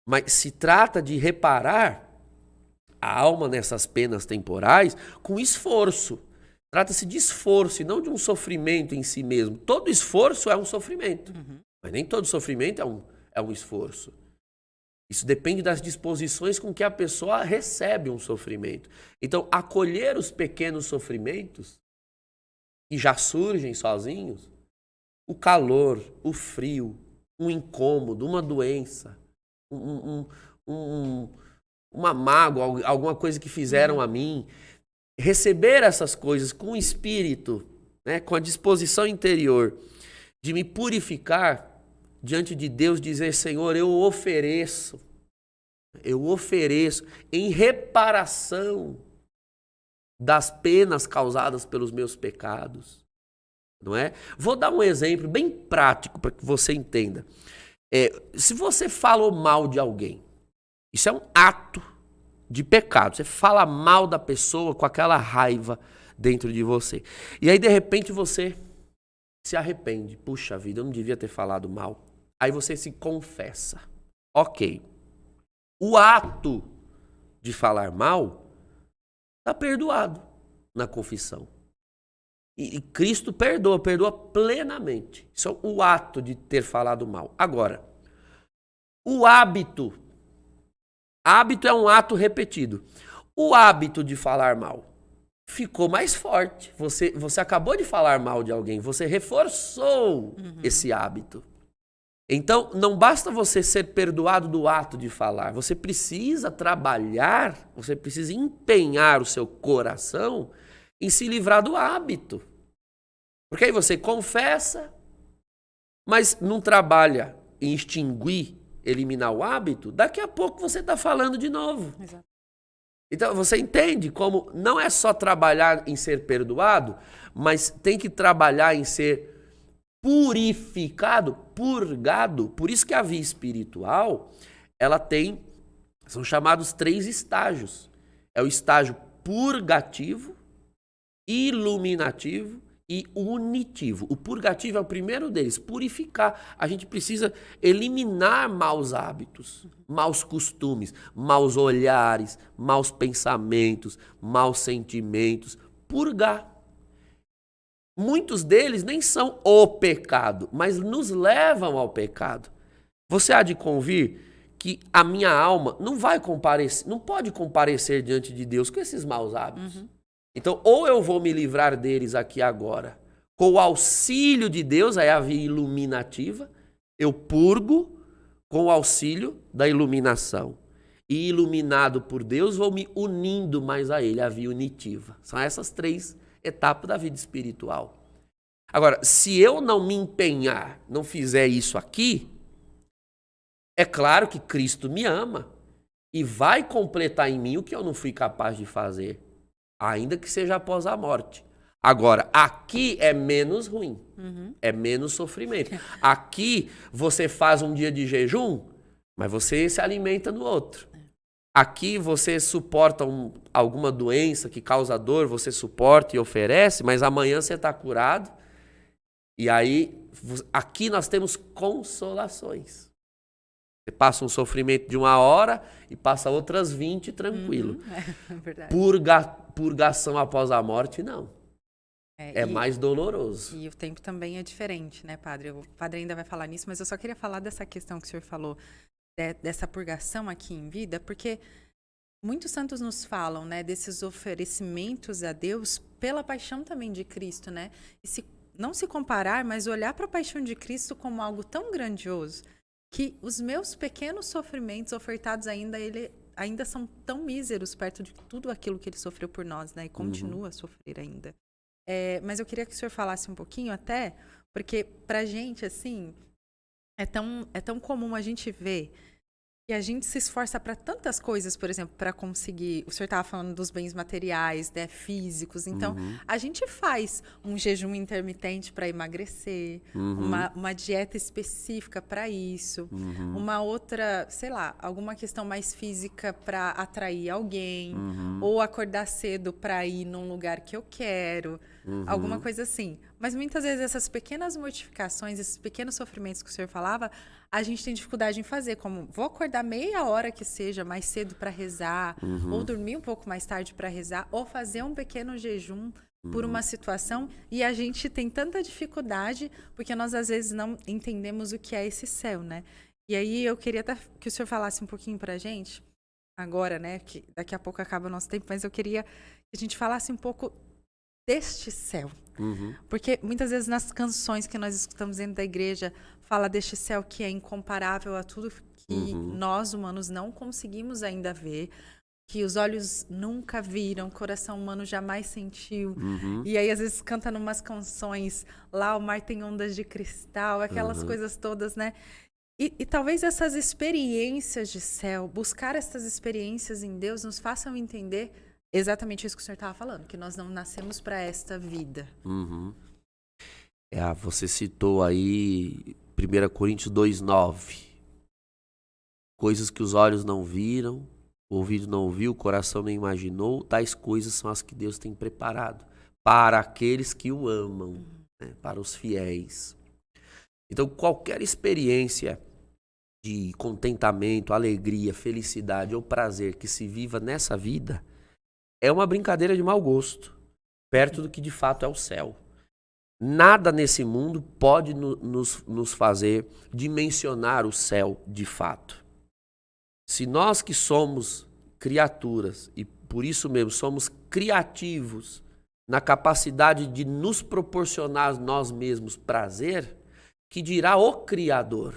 Mas se trata de reparar a alma nessas penas temporais com esforço. Trata-se de esforço e não de um sofrimento em si mesmo. Todo esforço é um sofrimento, mas nem todo sofrimento é um esforço. Isso depende das disposições com que a pessoa recebe um sofrimento. Então, acolher os pequenos sofrimentos que já surgem sozinhos, o calor, o frio, um incômodo, uma doença, uma mágoa, alguma coisa que fizeram a mim, receber essas coisas com o espírito, né, com a disposição interior de me purificar diante de Deus, dizer, Senhor, eu ofereço em reparação das penas causadas pelos meus pecados, não é? Vou dar um exemplo bem prático para que você entenda. Se você falou mal de alguém, isso é um ato de pecado. Você fala mal da pessoa com aquela raiva dentro de você. E aí, de repente, você se arrepende. Puxa vida, eu não devia ter falado mal. Aí você se confessa. Ok. O ato de falar mal está perdoado na confissão. E Cristo perdoa plenamente. Isso é o ato de ter falado mal. Agora, o hábito é um ato repetido. O hábito de falar mal ficou mais forte. Você acabou de falar mal de alguém, você reforçou esse hábito. Então, não basta você ser perdoado do ato de falar. Você precisa trabalhar, você precisa empenhar o seu coração em se livrar do hábito. Porque aí você confessa, mas não trabalha em extinguir, eliminar o hábito, daqui a pouco você está falando de novo. Exato. Então, você entende como não é só trabalhar em ser perdoado, mas tem que trabalhar em ser purificado, purgado. Por isso que a vida espiritual, ela tem, são chamados 3 estágios. É o estágio purgativo, iluminativo e unitivo. O purgativo é o primeiro deles, purificar. A gente precisa eliminar maus hábitos, maus costumes, maus olhares, maus pensamentos, maus sentimentos, purgar. Muitos deles nem são o pecado, mas nos levam ao pecado. Você há de convir que a minha alma não pode comparecer diante de Deus com esses maus hábitos. Então, ou eu vou me livrar deles aqui agora, com o auxílio de Deus, aí a via iluminativa, eu purgo com o auxílio da iluminação. e iluminado por Deus, vou me unindo mais a Ele, a via unitiva. São essas 3 etapas da vida espiritual. Agora, se eu não me empenhar, não fizer isso aqui, é claro que Cristo me ama e vai completar em mim o que eu não fui capaz de fazer, ainda que seja após a morte. Agora, aqui é menos ruim, é menos sofrimento. Aqui você faz um dia de jejum, mas você se alimenta no outro. Aqui você suporta alguma doença que causa dor, você suporta e oferece, mas amanhã você está curado. E aí, aqui nós temos consolações. Você passa um sofrimento de 1 hora e passa outras 20 tranquilo. É verdade. Purgação após a morte, não. É mais doloroso. E o tempo também é diferente, né, padre? O padre ainda vai falar nisso, mas eu só queria falar dessa questão que o senhor falou, dessa purgação aqui em vida, porque muitos santos nos falam, né, desses oferecimentos a Deus pela paixão também de Cristo, né? E não se comparar, mas olhar para a paixão de Cristo como algo tão grandioso que os meus pequenos sofrimentos ofertados ainda são tão míseros perto de tudo aquilo que ele sofreu por nós, né? E continua a sofrer ainda. Mas eu queria que o senhor falasse um pouquinho até, porque pra gente, assim, é tão comum a gente ver que a gente se esforça para tantas coisas, por exemplo, para conseguir... O senhor estava falando dos bens materiais, né, físicos. Então, a gente faz um jejum intermitente para emagrecer, uma dieta específica para isso, uma outra, sei lá, alguma questão mais física para atrair alguém, ou acordar cedo para ir num lugar que eu quero, alguma coisa assim. Mas muitas vezes essas pequenas mortificações, esses pequenos sofrimentos que o senhor falava, a gente tem dificuldade em fazer, como vou acordar meia hora que seja mais cedo para rezar, ou dormir um pouco mais tarde para rezar, ou fazer um pequeno jejum por uma situação, e a gente tem tanta dificuldade porque nós às vezes não entendemos o que é esse céu, né? E aí eu queria até que o senhor falasse um pouquinho pra gente, agora, né, que daqui a pouco acaba o nosso tempo, mas eu queria que a gente falasse um pouco deste céu. Porque muitas vezes nas canções que nós escutamos dentro da igreja fala deste céu que é incomparável a tudo que nós humanos não conseguimos ainda ver, que os olhos nunca viram, o coração humano jamais sentiu. E aí às vezes canta numas canções, lá o mar tem ondas de cristal, aquelas coisas todas, né? E talvez essas experiências de céu, buscar essas experiências em Deus nos façam entender exatamente isso que o senhor estava falando, que nós não nascemos para esta vida. Você citou aí 1 Coríntios 2:9. Coisas que os olhos não viram, o ouvido não ouviu, o coração não imaginou, tais coisas são as que Deus tem preparado para aqueles que o amam, né? Para os fiéis. Então, qualquer experiência de contentamento, alegria, felicidade ou prazer que se viva nessa vida é uma brincadeira de mau gosto, perto do que de fato é o céu. Nada nesse mundo pode nos fazer dimensionar o céu de fato. Se nós que somos criaturas, e por isso mesmo somos criativos, na capacidade de nos proporcionar nós mesmos prazer, que dirá o Criador,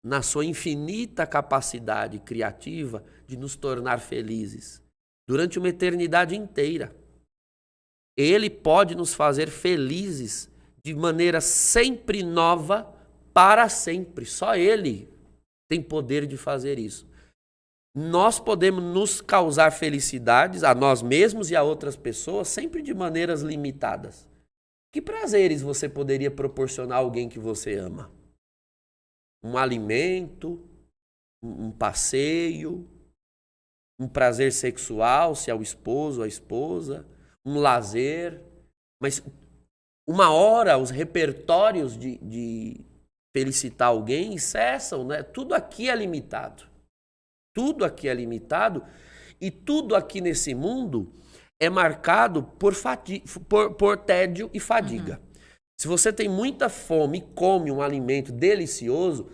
na sua infinita capacidade criativa de nos tornar felizes durante uma eternidade inteira. Ele pode nos fazer felizes de maneira sempre nova, para sempre. Só Ele tem poder de fazer isso. Nós podemos nos causar felicidades a nós mesmos e a outras pessoas sempre de maneiras limitadas. Que prazeres você poderia proporcionar a alguém que você ama? Um alimento, um passeio, um prazer sexual, se é o esposo ou a esposa, um lazer. Mas uma hora os repertórios de felicitar alguém cessam, né? Tudo aqui é limitado. Tudo aqui é limitado e tudo aqui nesse mundo é marcado por tédio e fadiga. Se você tem muita fome e come um alimento delicioso,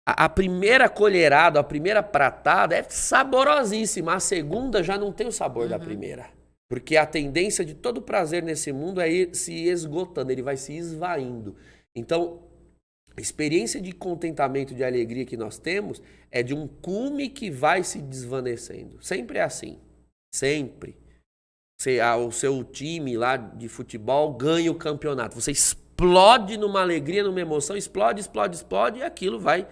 a primeira colherada, a primeira pratada é saborosíssima. A segunda já não tem o sabor da primeira. Porque a tendência de todo prazer nesse mundo é ir se esgotando, ele vai se esvaindo. Então, A experiência de contentamento, de alegria que nós temos é de um cume que vai se desvanecendo. Sempre é assim. Sempre. O seu time lá de futebol ganha o campeonato. Você explode numa alegria, numa emoção, explode, e aquilo vai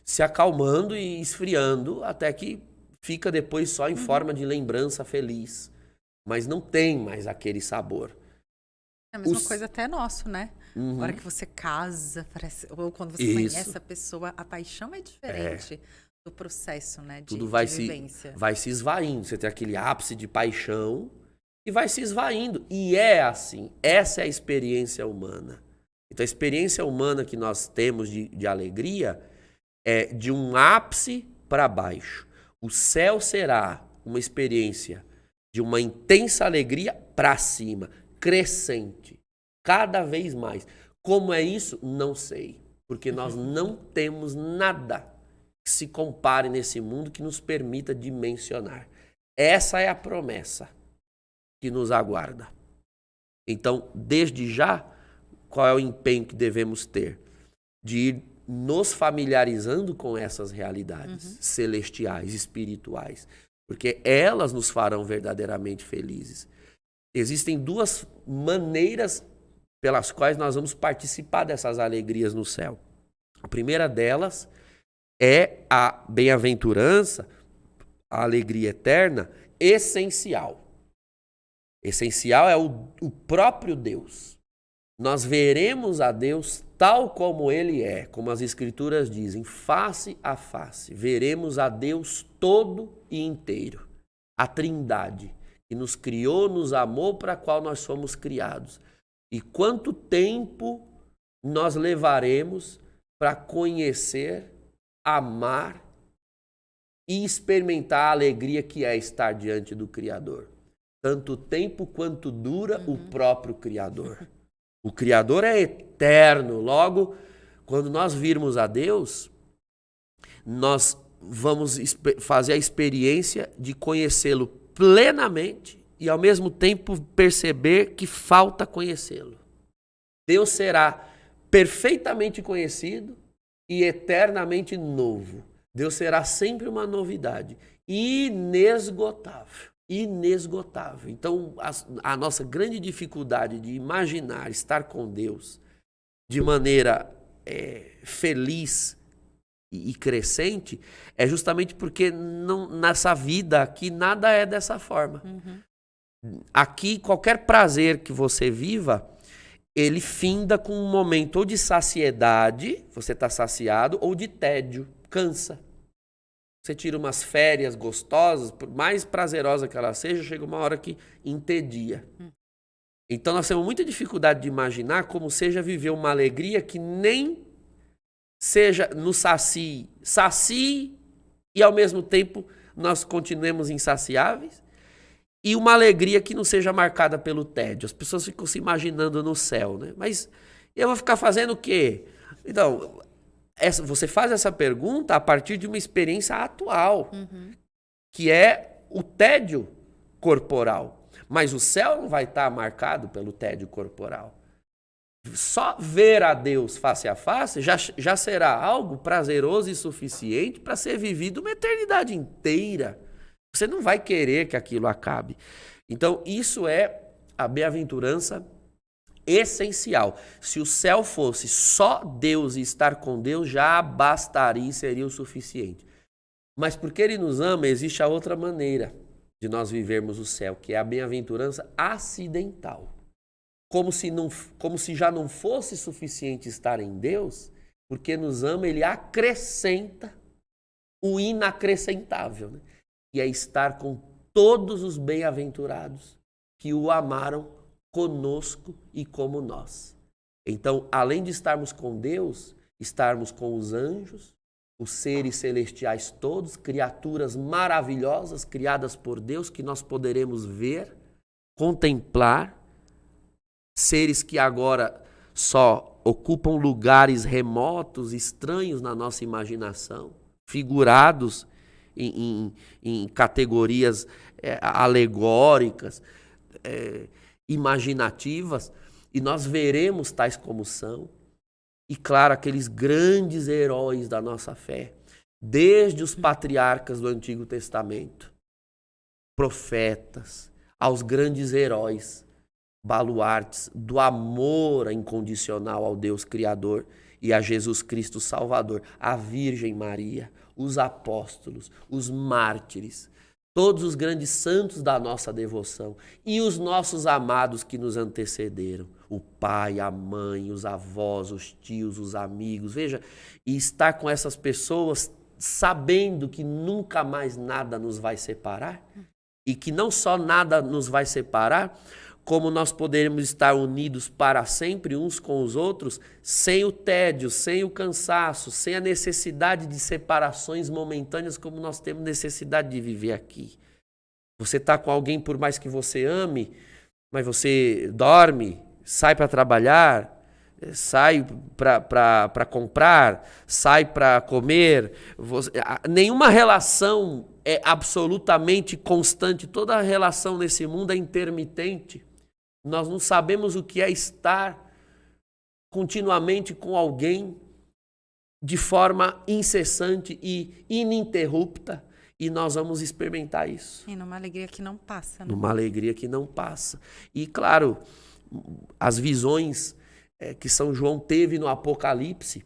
se acalmando e esfriando até que fica depois só em forma de lembrança feliz. Mas não tem mais aquele sabor. É a mesma coisa até nosso, né? Na hora que você casa, parece, ou quando você conhece a pessoa, a paixão é diferente do processo, né? Tudo de vai vivência. vai se esvaindo. Você tem aquele ápice de paixão e vai se esvaindo. E é assim. Essa é a experiência humana. Então, a experiência humana que nós temos de alegria é de um ápice para baixo. O céu será uma experiência de uma intensa alegria para cima, crescente, cada vez mais. Como é isso? Não sei. Porque nós não temos nada que se compare nesse mundo que nos permita dimensionar. Essa é a promessa que nos aguarda. Então, desde já, qual é o empenho que devemos ter? De ir nos familiarizando com essas realidades celestiais, espirituais, porque elas nos farão verdadeiramente felizes. Existem duas maneiras pelas quais nós vamos participar dessas alegrias no céu. A primeira delas é a bem-aventurança, a alegria eterna, essencial. Essencial é o próprio Deus. Nós veremos a Deus tal como Ele é, como as Escrituras dizem, face a face. Veremos a Deus todo e inteiro. A Trindade, que nos criou, nos amou, para a qual nós somos criados. E quanto tempo nós levaremos para conhecer, amar e experimentar a alegria que é estar diante do Criador? Tanto tempo quanto dura o próprio Criador. O Criador é eterno. Logo, quando nós virmos a Deus, nós vamos fazer a experiência de conhecê-lo plenamente e, ao mesmo tempo, perceber que falta conhecê-lo. Deus será perfeitamente conhecido e eternamente novo. Deus será sempre uma novidade, inesgotável. Inesgotável. Então, a nossa grande dificuldade de imaginar estar com Deus de maneira feliz e crescente é justamente porque nessa vida aqui nada é dessa forma. Aqui, qualquer prazer que você viva, ele finda com um momento ou de saciedade, você está saciado, ou de tédio, cansa. Você tira umas férias gostosas, por mais prazerosa que ela seja, chega uma hora que entedia. Então nós temos muita dificuldade de imaginar como seja viver uma alegria que nem seja no sacie e ao mesmo tempo nós continuemos insaciáveis, e uma alegria que não seja marcada pelo tédio. As pessoas ficam se imaginando no céu, né? Mas eu vou ficar fazendo o quê? Então, você faz essa pergunta a partir de uma experiência atual, que é o tédio corporal. Mas o céu não vai estar marcado pelo tédio corporal. Só ver a Deus face a face já será algo prazeroso e suficiente para ser vivido uma eternidade inteira. Você não vai querer que aquilo acabe. Então, isso é a bem-aventurança essencial. Se o céu fosse só Deus e estar com Deus, já bastaria e seria o suficiente. Mas porque Ele nos ama, existe a outra maneira de nós vivermos o céu, que é a bem-aventurança acidental. Como se já não fosse suficiente estar em Deus, porque nos ama, Ele acrescenta o inacrescentável, né? E é estar com todos os bem-aventurados que o amaram conosco e como nós. Então, além de estarmos com Deus, estarmos com os anjos, os seres celestiais todos, criaturas maravilhosas criadas por Deus, que nós poderemos ver, contemplar, seres que agora só ocupam lugares remotos, estranhos na nossa imaginação, figurados em categorias alegóricas, imaginativas, e nós veremos tais como são. E, claro, aqueles grandes heróis da nossa fé, desde os patriarcas do Antigo Testamento, profetas, aos grandes heróis, baluartes do amor incondicional ao Deus Criador e a Jesus Cristo Salvador, a Virgem Maria, os apóstolos, os mártires, todos os grandes santos da nossa devoção e os nossos amados que nos antecederam, o pai, a mãe, os avós, os tios, os amigos, veja, e estar com essas pessoas sabendo que nunca mais nada nos vai separar e que não só nada nos vai separar, como nós poderemos estar unidos para sempre uns com os outros, sem o tédio, sem o cansaço, sem a necessidade de separações momentâneas como nós temos necessidade de viver aqui. Você está com alguém por mais que você ame, mas você dorme, sai para trabalhar, sai para comprar, sai para comer. Nenhuma relação é absolutamente constante, toda relação nesse mundo é intermitente. Nós não sabemos o que é estar continuamente com alguém de forma incessante e ininterrupta. E nós vamos experimentar isso. E numa alegria que não passa. Né? Numa alegria que não passa. E, claro, as visões que São João teve no Apocalipse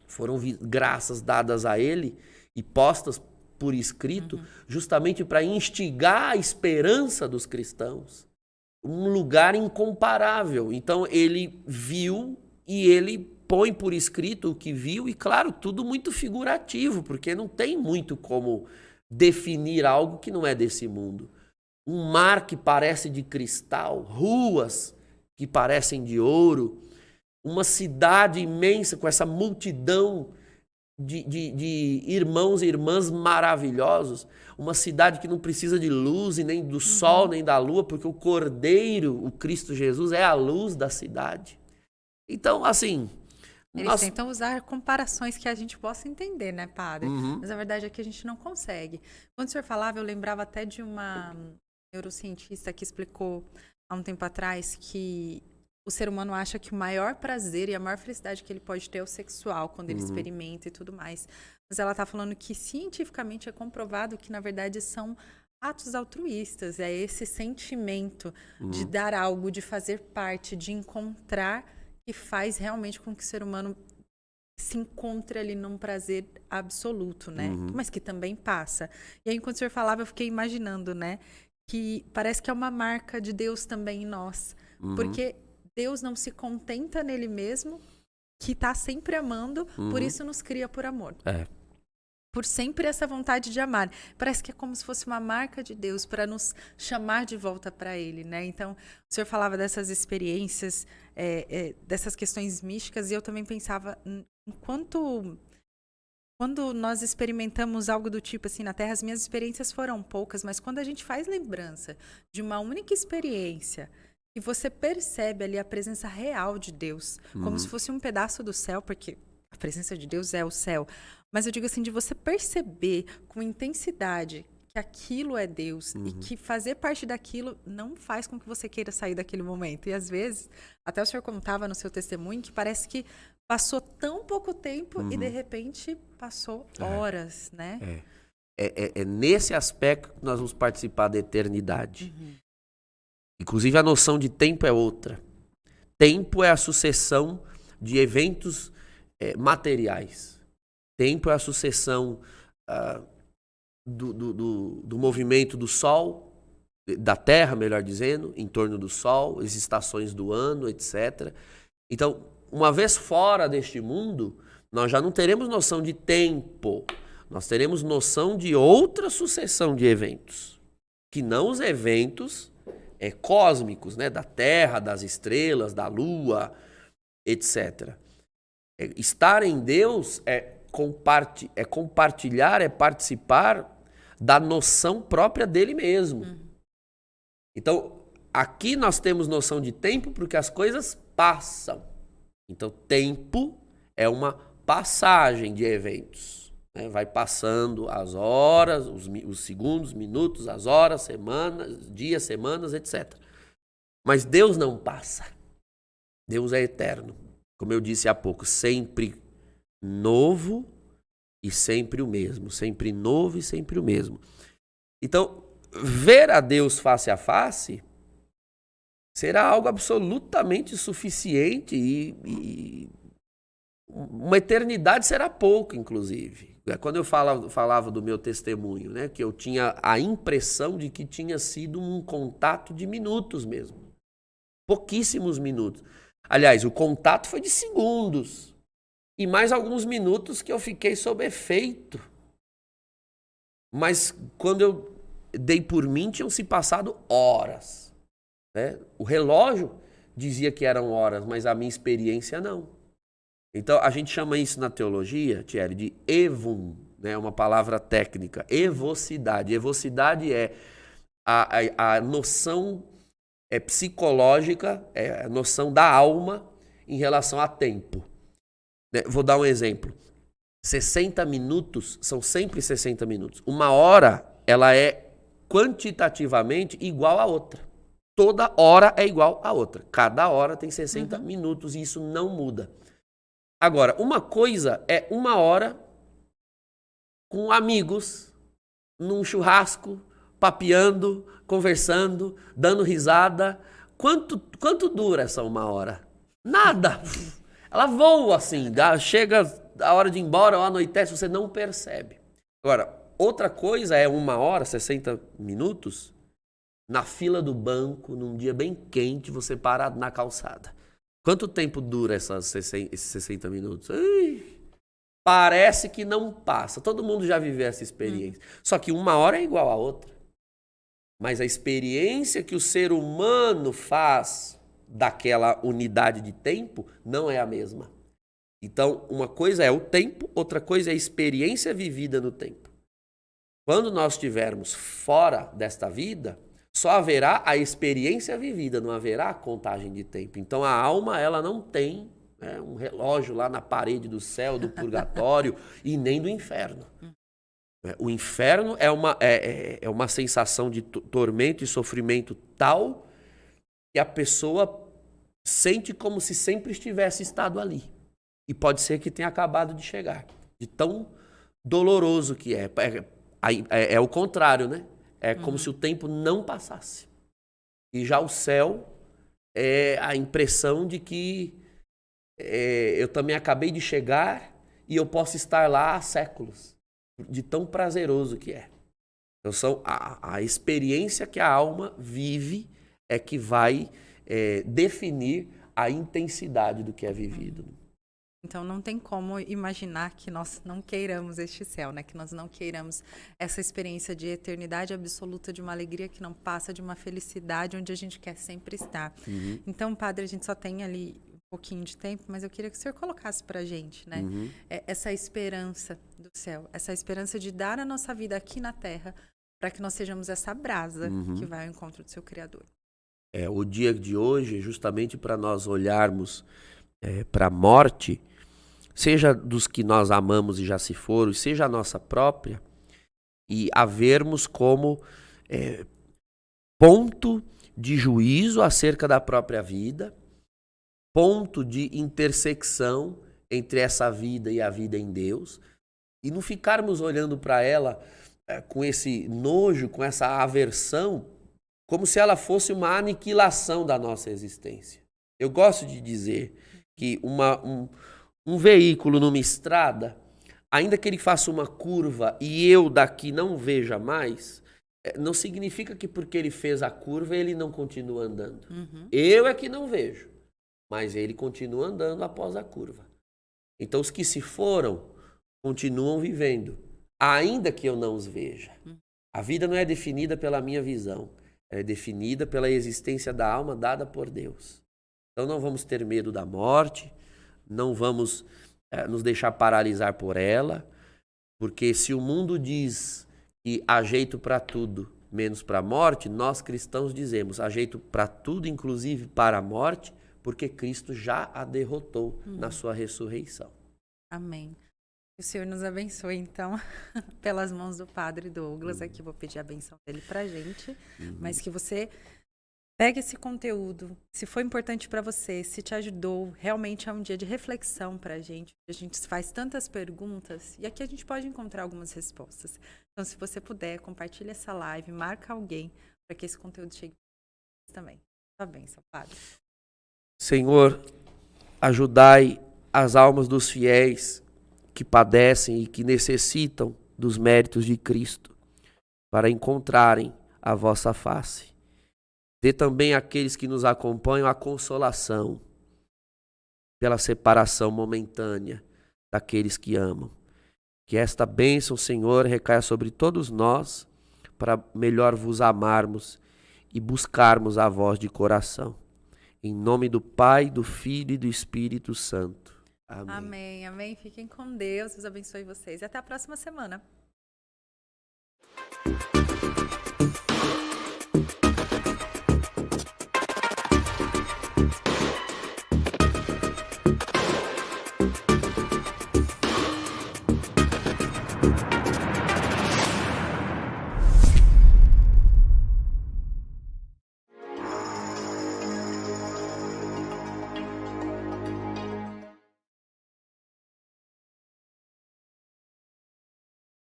foram graças dadas a ele e postas por escrito, justamente para instigar a esperança dos cristãos. Um lugar incomparável. Então ele viu e ele põe por escrito o que viu e, claro, tudo muito figurativo, porque não tem muito como definir algo que não é desse mundo. Um mar que parece de cristal, ruas que parecem de ouro, uma cidade imensa com essa multidão de irmãos e irmãs maravilhosos, uma cidade que não precisa de luz e nem do sol nem da lua, porque o Cordeiro, o Cristo Jesus, é a luz da cidade. Então, assim... Eles tentam usar comparações que a gente possa entender, né, padre? Mas a verdade é que a gente não consegue. Quando o senhor falava, eu lembrava até de uma neurocientista que explicou há um tempo atrás que o ser humano acha que o maior prazer e a maior felicidade que ele pode ter é o sexual, quando ele experimenta e tudo mais. Mas ela está falando que cientificamente é comprovado que, na verdade, são atos altruístas. É esse sentimento de dar algo, de fazer parte, de encontrar, que faz realmente com que o ser humano se encontre ali num prazer absoluto, né? Mas que também passa. E aí, enquanto o senhor falava, eu fiquei imaginando, né? Que parece que é uma marca de Deus também em nós. Porque Deus não se contenta nele mesmo, que está sempre amando, por isso nos cria por amor. Por sempre essa vontade de amar. Parece que é como se fosse uma marca de Deus para nos chamar de volta para Ele, né? Então, o senhor falava dessas experiências, dessas questões místicas, e eu também pensava, quando nós experimentamos algo do tipo assim na Terra, as minhas experiências foram poucas, mas quando a gente faz lembrança de uma única experiência, e você percebe ali a presença real de Deus, como se fosse um pedaço do céu, porque a presença de Deus é o céu. Mas eu digo assim, de você perceber com intensidade que aquilo é Deus e que fazer parte daquilo não faz com que você queira sair daquele momento. E às vezes, até o senhor contava no seu testemunho que parece que passou tão pouco tempo e de repente passou horas, né? É nesse aspecto que nós vamos participar da eternidade. Inclusive a noção de tempo é outra. Tempo é a sucessão de eventos materiais. Tempo é a sucessão do movimento do Sol, da Terra, melhor dizendo, em torno do Sol, as estações do ano, etc. Então, uma vez fora deste mundo, nós já não teremos noção de tempo. Nós teremos noção de outra sucessão de eventos, que não os eventos cósmicos, né, da Terra, das estrelas, da Lua, etc. Estar em Deus é compartilhar, é participar da noção própria dele mesmo. Então, aqui nós temos noção de tempo porque as coisas passam. Então, tempo é uma passagem de eventos. Né? Vai passando as horas, os segundos, minutos, as horas, semanas, dias, semanas, etc. Mas Deus não passa. Deus é eterno. como eu disse há pouco, sempre novo e sempre o mesmo. Sempre novo e sempre o mesmo. Então, ver a Deus face a face será algo absolutamente suficiente e uma eternidade será pouco, inclusive. Quando eu falava do meu testemunho, né, que eu tinha a impressão de que tinha sido um contato de minutos mesmo. Pouquíssimos minutos. Aliás, o contato foi de segundos. E mais alguns minutos que eu fiquei sob efeito. Mas quando eu dei por mim, tinham se passado horas. Né? O relógio dizia que eram horas, mas a minha experiência não. Então, a gente chama isso na teologia, Thierry, de evum, né? Uma palavra técnica, evocidade. Evocidade é a noção psicológica, é a noção da alma em relação a tempo. Né? Vou dar um exemplo. 60 minutos são sempre 60 minutos. Uma hora, ela é quantitativamente igual a outra. Toda hora é igual a outra. Cada hora tem 60 minutos e isso não muda. Agora, uma coisa é uma hora com amigos, num churrasco, papeando, conversando, dando risada. Quanto dura essa uma hora? Nada. Ela voa assim, chega a hora de ir embora, ou anoitece, você não percebe. Agora, outra coisa é uma hora, 60 minutos, na fila do banco, num dia bem quente, você parado na calçada. Quanto tempo dura esses 60 minutos? Parece que não passa. Todo mundo já viveu essa experiência. Só que uma hora é igual a outra. Mas a experiência que o ser humano faz daquela unidade de tempo não é a mesma. Então, uma coisa é o tempo, outra coisa é a experiência vivida no tempo. Quando nós estivermos fora desta vida, só haverá a experiência vivida, não haverá a contagem de tempo. Então a alma, ela não tem um relógio lá na parede do céu, do purgatório e nem do inferno. O inferno é uma sensação de tormento e sofrimento tal que a pessoa sente como se sempre estivesse estado ali. E pode ser que tenha acabado de chegar. De tão doloroso que é. É o contrário, né? É como se o tempo não passasse. E já o céu é a impressão de que eu também acabei de chegar e eu posso estar lá há séculos. De tão prazeroso que é. Então, a experiência que a alma vive é que vai definir a intensidade do que é vivido. Então, não tem como imaginar que nós não queiramos este céu, né? Que nós não queiramos essa experiência de eternidade absoluta, de uma alegria que não passa, de uma felicidade onde a gente quer sempre estar. Então, padre, a gente só tem ali um pouquinho de tempo, mas eu queria que o senhor colocasse para a gente, né? Essa esperança do céu, essa esperança de dar a nossa vida aqui na Terra para que nós sejamos essa brasa que vai ao encontro do seu Criador. O dia de hoje é justamente para nós olharmos para a morte, seja dos que nós amamos e já se foram, seja a nossa própria, e a vermos como ponto de juízo acerca da própria vida, ponto de intersecção entre essa vida e a vida em Deus, e não ficarmos olhando para ela com esse nojo, com essa aversão, como se ela fosse uma aniquilação da nossa existência. Eu gosto de dizer que um veículo numa estrada, ainda que ele faça uma curva e eu daqui não veja mais, não significa que porque ele fez a curva ele não continua andando. Eu é que não vejo, mas ele continua andando após a curva. Então os que se foram continuam vivendo, ainda que eu não os veja. A vida não é definida pela minha visão, é definida pela existência da alma dada por Deus. Então não vamos ter medo da morte, não vamos nos deixar paralisar por ela, porque se o mundo diz que há jeito para tudo, menos para a morte, nós cristãos dizemos há jeito para tudo, inclusive para a morte, porque Cristo já a derrotou na sua ressurreição. Amém. Que o Senhor nos abençoe, então, pelas mãos do Padre Douglas. Aqui vou pedir a benção dele para a gente, mas que você Pega esse conteúdo, se foi importante para você, se te ajudou, realmente é um dia de reflexão para a gente. A gente faz tantas perguntas e aqui a gente pode encontrar algumas respostas. Então, se você puder, compartilha essa live, marca alguém para que esse conteúdo chegue também. Tá bem, seu Padre. Senhor, ajudai as almas dos fiéis que padecem e que necessitam dos méritos de Cristo para encontrarem a vossa face. Dê também àqueles que nos acompanham a consolação pela separação momentânea daqueles que amam. Que esta bênção, Senhor, recaia sobre todos nós para melhor vos amarmos e buscarmos a voz de coração. Em nome do Pai, do Filho e do Espírito Santo. Amém. Amém, amém. Fiquem com Deus. Deus abençoe vocês. E até a próxima semana.